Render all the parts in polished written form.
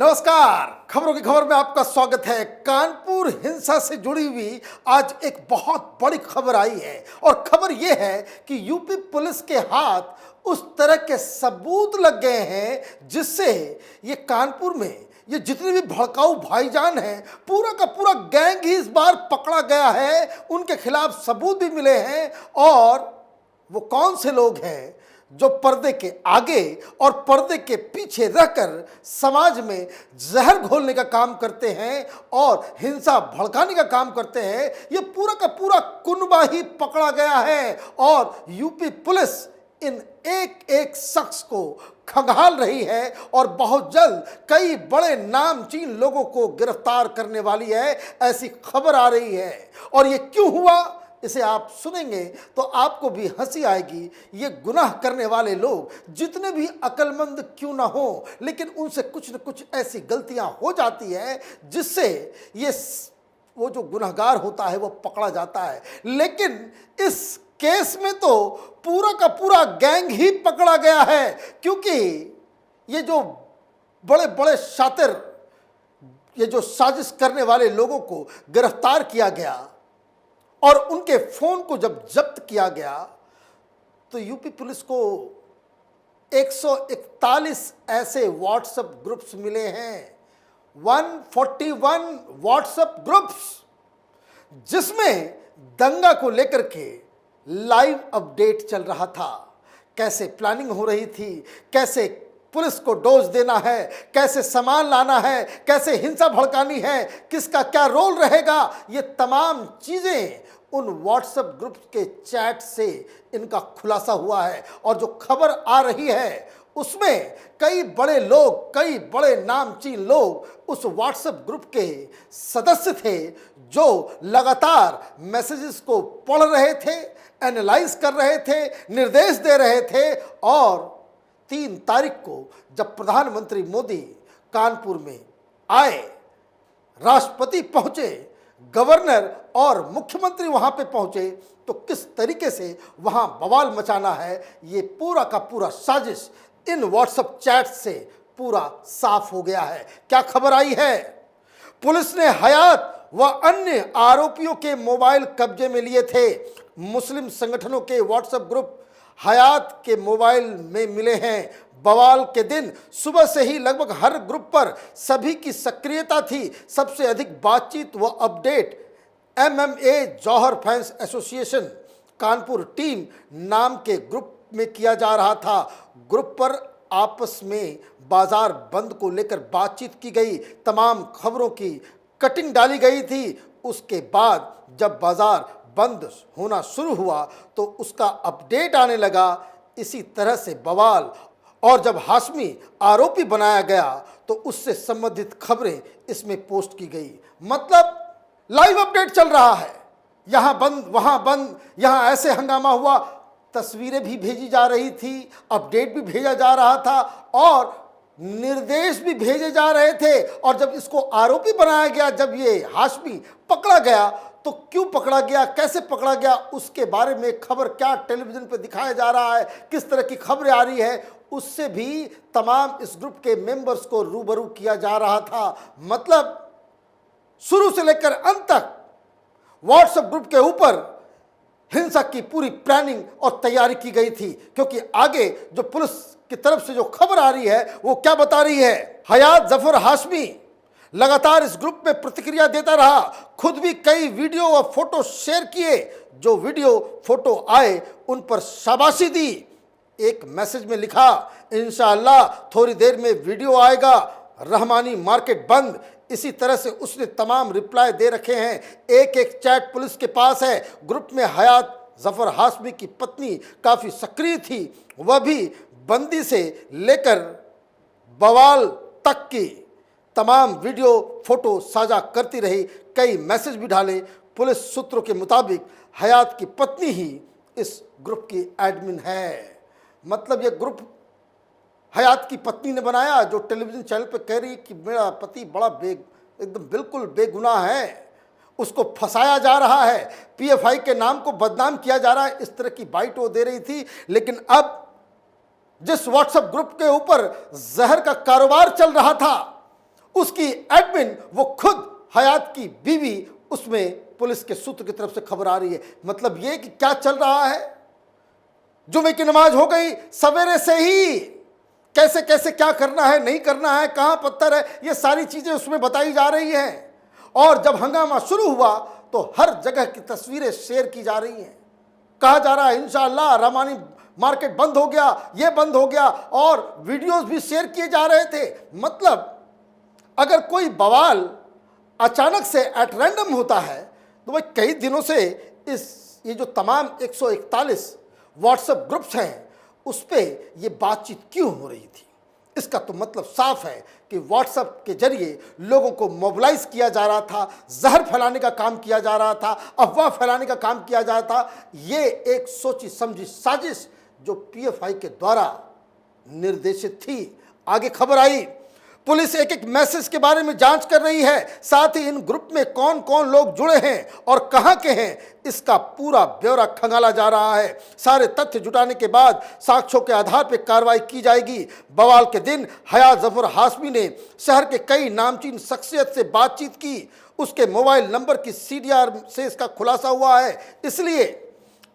नमस्कार। खबरों की खबर में आपका स्वागत है। कानपुर हिंसा से जुड़ी हुई आज एक बहुत बड़ी खबर आई है और खबर यह है कि यूपी पुलिस के हाथ उस तरह के सबूत लग गए हैं जिससे ये कानपुर में ये जितने भी भड़काऊ भाईजान हैं पूरा का पूरा गैंग ही इस बार पकड़ा गया है। उनके खिलाफ सबूत भी मिले हैं और वो कौन से लोग हैं जो पर्दे के आगे और पर्दे के पीछे रहकर समाज में जहर घोलने का काम करते हैं और हिंसा भड़काने का काम करते हैं। ये पूरा का पूरा कुनबा ही पकड़ा गया है और यूपी पुलिस इन एक एक शख्स को खंगाल रही है और बहुत जल्द कई बड़े नामचीन लोगों को गिरफ्तार करने वाली है, ऐसी खबर आ रही है। और ये क्यों हुआ इसे आप सुनेंगे तो आपको भी हंसी आएगी। ये गुनाह करने वाले लोग जितने भी अक्लमंद क्यों ना हो, लेकिन उनसे कुछ न कुछ ऐसी गलतियां हो जाती है जिससे ये वो जो गुनहगार होता है वो पकड़ा जाता है। लेकिन इस केस में तो पूरा का पूरा गैंग ही पकड़ा गया है, क्योंकि ये जो बड़े बड़े शातिर, ये जो साजिश करने वाले लोगों को गिरफ्तार किया गया और उनके फोन को जब जब्त किया गया तो यूपी पुलिस को 141 ऐसे व्हाट्सएप ग्रुप्स मिले हैं, 141 व्हाट्सएप ग्रुप्स, जिसमें दंगा को लेकर के लाइव अपडेट चल रहा था। कैसे प्लानिंग हो रही थी, कैसे पुलिस को डोज देना है, कैसे सामान लाना है, कैसे हिंसा भड़कानी है, किसका क्या रोल रहेगा, ये तमाम चीजें उन व्हाट्सएप ग्रुप के चैट से इनका खुलासा हुआ है। और जो खबर आ रही है उसमें कई बड़े लोग, कई बड़े नामचीन लोग उस व्हाट्सएप ग्रुप के सदस्य थे जो लगातार मैसेजेस को पढ़ रहे थे, एनालाइज कर रहे थे, निर्देश दे रहे थे। और 3 तारीख को जब प्रधानमंत्री मोदी कानपुर में आए, राष्ट्रपति पहुंचे, गवर्नर और मुख्यमंत्री वहां पे पहुंचे, तो किस तरीके से वहां बवाल मचाना है ये पूरा का पूरा साजिश इन व्हाट्सएप चैट से पूरा साफ हो गया है। क्या खबर आई है? पुलिस ने हयात व अन्य आरोपियों के मोबाइल कब्जे में लिए थे। मुस्लिम संगठनों के व्हाट्सएप ग्रुप हयात के मोबाइल में मिले हैं। बवाल के दिन सुबह से ही लगभग हर ग्रुप पर सभी की सक्रियता थी। सबसे अधिक बातचीत व अपडेट MMA जौहर फैंस एसोसिएशन कानपुर टीम नाम के ग्रुप में किया जा रहा था। ग्रुप पर आपस में बाजार बंद को लेकर बातचीत की गई, तमाम खबरों की कटिंग डाली गई थी। उसके बाद जब बाजार बंद होना शुरू हुआ तो उसका अपडेट आने लगा। इसी तरह से बवाल, और जब हाशमी आरोपी बनाया गया तो उससे संबंधित खबरें इसमें पोस्ट की गई। मतलब लाइव अपडेट चल रहा है, यहां बंद वहां बंद, यहां ऐसे हंगामा हुआ, तस्वीरें भी भेजी जा रही थी, अपडेट भी भेजा जा रहा था और निर्देश भी भेजे जा रहे थे। और जब इसको आरोपी बनाया गया, जब ये हाशमी पकड़ा गया, तो क्यों पकड़ा गया, कैसे पकड़ा गया, उसके बारे में खबर क्या टेलीविजन पे दिखाया जा रहा है, किस तरह की खबरें आ रही है, उससे भी तमाम इस ग्रुप के मेंबर्स को रूबरू किया जा रहा था। मतलब शुरू से लेकर अंत तक व्हाट्सएप ग्रुप के ऊपर हिंसा की पूरी प्लानिंग और तैयारी की गई थी। क्योंकि आगे जो पुलिस की तरफ से जो खबर आ रही है वो क्या बता रही है? हयात जफर हाशमी लगातार इस ग्रुप में प्रतिक्रिया देता रहा, खुद भी कई वीडियो और फोटो शेयर किए। जो वीडियो फोटो आए उन पर शाबाशी दी। एक मैसेज में लिखा, इंशाअल्लाह थोड़ी देर में वीडियो आएगा, रहमानी मार्केट बंद। इसी तरह से उसने तमाम रिप्लाई दे रखे हैं। एक एक चैट पुलिस के पास है। ग्रुप में हयात जफर हाशमी की पत्नी काफ़ी सक्रिय थी, वह भी बंदी से लेकर बवाल तक की तमाम वीडियो फोटो साझा करती रही, कई मैसेज भी डाले। पुलिस सूत्रों के मुताबिक हयात की पत्नी ही इस ग्रुप की एडमिन है। मतलब ये ग्रुप हयात की पत्नी ने बनाया, जो टेलीविजन चैनल पे कह रही कि मेरा पति बड़ा एकदम बिल्कुल बेगुनाह है, उसको फंसाया जा रहा है, PFI के नाम को बदनाम किया जा रहा है, इस तरह की बाइट वो दे रही थी। लेकिन अब जिस व्हाट्सएप ग्रुप के ऊपर जहर का कारोबार चल रहा था उसकी एडमिन वो खुद हयात की बीवी, उसमें पुलिस के सूत्र की तरफ से खबर आ रही है। मतलब ये कि क्या चल रहा है। जुमे की नमाज हो गई, सवेरे से ही कैसे कैसे क्या करना है, नहीं करना है, कहां पत्थर है, ये सारी चीजें उसमें बताई जा रही हैं। और जब हंगामा शुरू हुआ तो हर जगह की तस्वीरें शेयर की जा रही हैं। कहा जा रहा है इंशाअल्लाह रामानी मार्केट बंद हो गया, ये बंद हो गया, और वीडियोस भी शेयर किए जा रहे थे। मतलब अगर कोई बवाल अचानक से एट रैंडम होता है तो भाई कई दिनों से ये जो तमाम 141 व्हाट्सएप ग्रुप्स हैं उस पर ये बातचीत क्यों हो रही थी। इसका तो मतलब साफ है कि व्हाट्सएप के जरिए लोगों को मोबिलाइज किया जा रहा था, जहर फैलाने का काम किया जा रहा था, अफवाह फैलाने का काम किया जा रहा था। ये एक सोची समझी साजिश जो पीएफआई के द्वारा निर्देशित थी। आगे खबर आई, पुलिस एक एक मैसेज के बारे में जांच कर रही है, साथ ही इन ग्रुप में कौन कौन लोग जुड़े हैं और कहां के हैं, इसका पूरा ब्यौरा खंगाला जा रहा है। सारे तथ्य जुटाने के बाद साक्ष्यों के आधार पर कार्रवाई की जाएगी। बवाल के दिन हयात जफर हाशमी ने शहर के कई नामचीन शख्सियत से बातचीत की। उसके मोबाइल नंबर की सीडीआर से इसका खुलासा हुआ है। इसलिए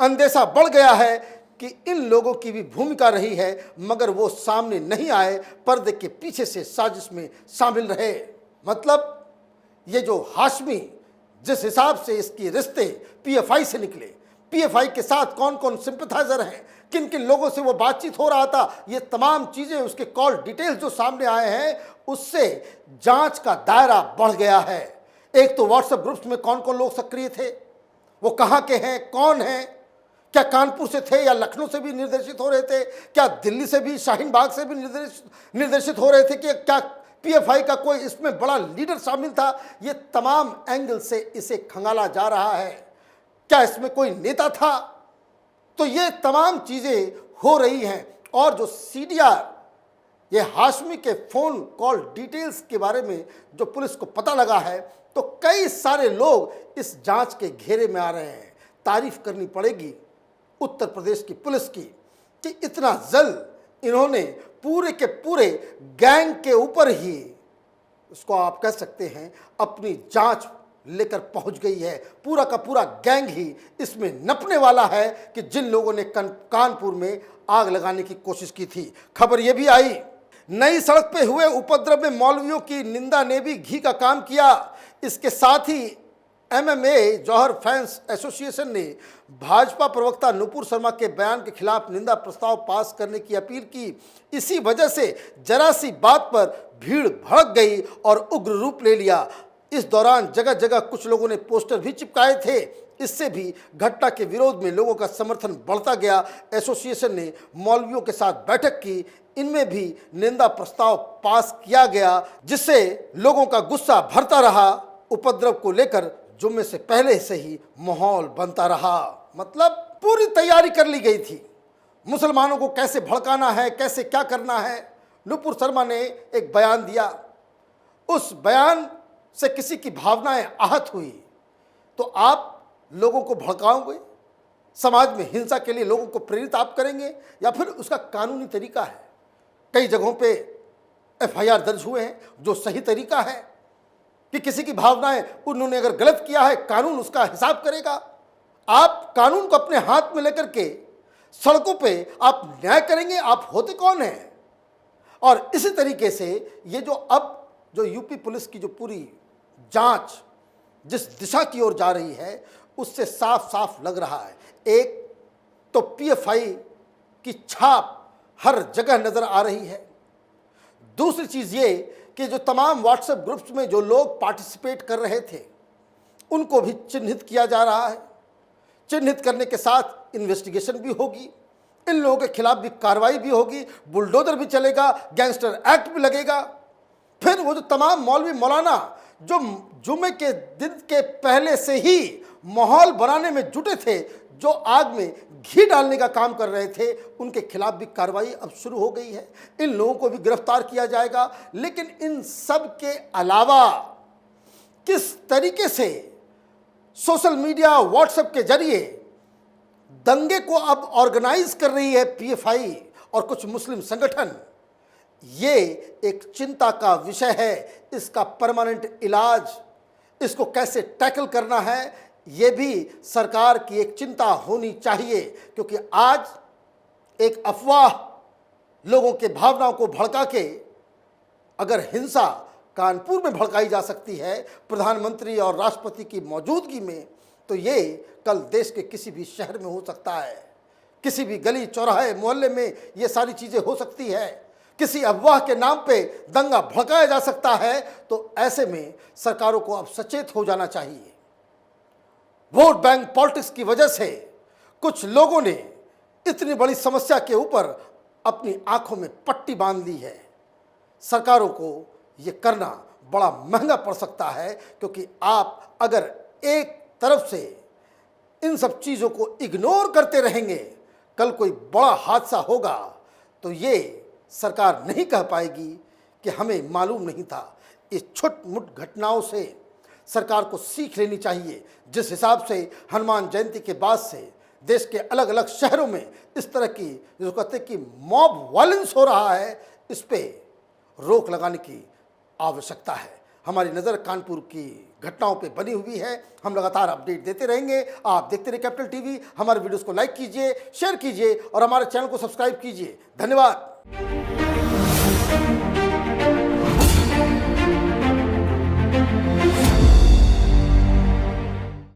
अंदेशा बढ़ गया है कि इन लोगों की भी भूमिका रही है, मगर वो सामने नहीं आए, पर्दे के पीछे से साजिश में शामिल रहे। मतलब ये जो हाशमी, जिस हिसाब से इसके रिश्ते पीएफआई से निकले, पीएफआई के साथ कौन कौन सिंपथाइजर हैं, किन किन लोगों से वो बातचीत हो रहा था, ये तमाम चीज़ें, उसके कॉल डिटेल्स जो सामने आए हैं, उससे जांच का दायरा बढ़ गया है। एक तो व्हाट्सएप ग्रुप्स में कौन कौन लोग सक्रिय थे, वो कहाँ के हैं, कौन हैं, क्या कानपुर से थे या लखनऊ से भी निर्देशित हो रहे थे, क्या दिल्ली से भी, शाहीन बाग से भी निर्देशित हो रहे थे, कि क्या पीएफआई का कोई इसमें बड़ा लीडर शामिल था। ये तमाम एंगल से इसे खंगाला जा रहा है। क्या इसमें कोई नेता था। तो ये तमाम चीज़ें हो रही हैं। और जो सीडीआर, ये हाशमी के फ़ोन कॉल डिटेल्स के बारे में जो पुलिस को पता लगा है, तो कई सारे लोग इस जांच के घेरे में आ रहे हैं। तारीफ करनी पड़ेगी उत्तर प्रदेश की पुलिस की कि इतना जल्द इन्होंने पूरे के पूरे गैंग के ऊपर ही, उसको आप कह सकते हैं, अपनी जांच लेकर पहुंच गई है। पूरा का पूरा गैंग ही इसमें नपने वाला है कि जिन लोगों ने कानपुर में आग लगाने की कोशिश की थी। खबर यह भी आई, नई सड़क पे हुए उपद्रव में मौलवियों की निंदा ने भी घी का काम किया। इसके साथ ही एमएमए जौहर फैंस एसोसिएशन ने भाजपा प्रवक्ता नुपुर शर्मा के बयान के खिलाफ निंदा प्रस्ताव पास करने की अपील की। इसी वजह से जरा सी बात पर भीड़ भड़क गई और उग्र रूप ले लिया। इस दौरान जगह जगह कुछ लोगों ने पोस्टर भी चिपकाए थे। इससे भी घटना के विरोध में लोगों का समर्थन बढ़ता गया। एसोसिएशन ने मौलवियों के साथ बैठक की, इनमें भी निंदा प्रस्ताव पास किया गया, जिससे लोगों का गुस्सा भरता रहा। उपद्रव को लेकर जुम्मे से पहले से ही माहौल बनता रहा। मतलब पूरी तैयारी कर ली गई थी, मुसलमानों को कैसे भड़काना है, कैसे क्या करना है। नुपुर शर्मा ने एक बयान दिया, उस बयान से किसी की भावनाएं आहत हुई तो आप लोगों को भड़काओगे, समाज में हिंसा के लिए लोगों को प्रेरित आप करेंगे, या फिर उसका कानूनी तरीका है। कई जगहों पे एफआईआर दर्ज हुए हैं, जो सही तरीका है कि किसी की भावनाएं, उन्होंने अगर गलत किया है, कानून उसका हिसाब करेगा। आप कानून को अपने हाथ में लेकर के सड़कों पे आप न्याय करेंगे, आप होते कौन हैं। और इसी तरीके से ये जो यूपी पुलिस की जो पूरी जांच जिस दिशा की ओर जा रही है, उससे साफ साफ लग रहा है, एक तो पीएफआई की छाप हर जगह नजर आ रही है। दूसरी चीज ये कि जो तमाम व्हाट्सएप ग्रुप्स में जो लोग पार्टिसिपेट कर रहे थे, उनको भी चिन्हित किया जा रहा है। चिन्हित करने के साथ इन्वेस्टिगेशन भी होगी, इन लोगों के खिलाफ भी कार्रवाई भी होगी, बुलडोजर भी चलेगा, गैंगस्टर एक्ट भी लगेगा। फिर वो जो तमाम मौलवी मौलाना जो जुमे के दिन के पहले से ही माहौल बनाने में जुटे थे, जो आग में घी डालने का काम कर रहे थे, उनके खिलाफ भी कार्रवाई अब शुरू हो गई है। इन लोगों को भी गिरफ्तार किया जाएगा। लेकिन इन सब के अलावा किस तरीके से सोशल मीडिया, व्हाट्सएप के जरिए दंगे को अब ऑर्गेनाइज कर रही है पीएफआई और कुछ मुस्लिम संगठन, ये एक चिंता का विषय है। इसका परमानेंट इलाज, इसको कैसे टैकल करना है, ये भी सरकार की एक चिंता होनी चाहिए। क्योंकि आज एक अफवाह लोगों के भावनाओं को भड़का के अगर हिंसा कानपुर में भड़काई जा सकती है प्रधानमंत्री और राष्ट्रपति की मौजूदगी में, तो ये कल देश के किसी भी शहर में हो सकता है। किसी भी गली चौराहे मोहल्ले में ये सारी चीज़ें हो सकती है। किसी अफवाह के नाम पे दंगा भड़काया जा सकता है। तो ऐसे में सरकारों को अब सचेत हो जाना चाहिए। वोट बैंक पॉलिटिक्स की वजह से कुछ लोगों ने इतनी बड़ी समस्या के ऊपर अपनी आंखों में पट्टी बांध ली है। सरकारों को ये करना बड़ा महंगा पड़ सकता है, क्योंकि आप अगर एक तरफ से इन सब चीज़ों को इग्नोर करते रहेंगे, कल कोई बड़ा हादसा होगा तो ये सरकार नहीं कह पाएगी कि हमें मालूम नहीं था। इस छोट-मोट घटनाओं से सरकार को सीख लेनी चाहिए। जिस हिसाब से हनुमान जयंती के बाद से देश के अलग अलग शहरों में इस तरह की जो कहते हैं कि मॉब वायलेंस हो रहा है, इस पे रोक लगाने की आवश्यकता है। हमारी नज़र कानपुर की घटनाओं पे बनी हुई है। हम लगातार अपडेट देते रहेंगे। आप देखते रहिए कैपिटल टीवी। हमारे वीडियोस को लाइक कीजिए, शेयर कीजिए और हमारे चैनल को सब्सक्राइब कीजिए। धन्यवाद।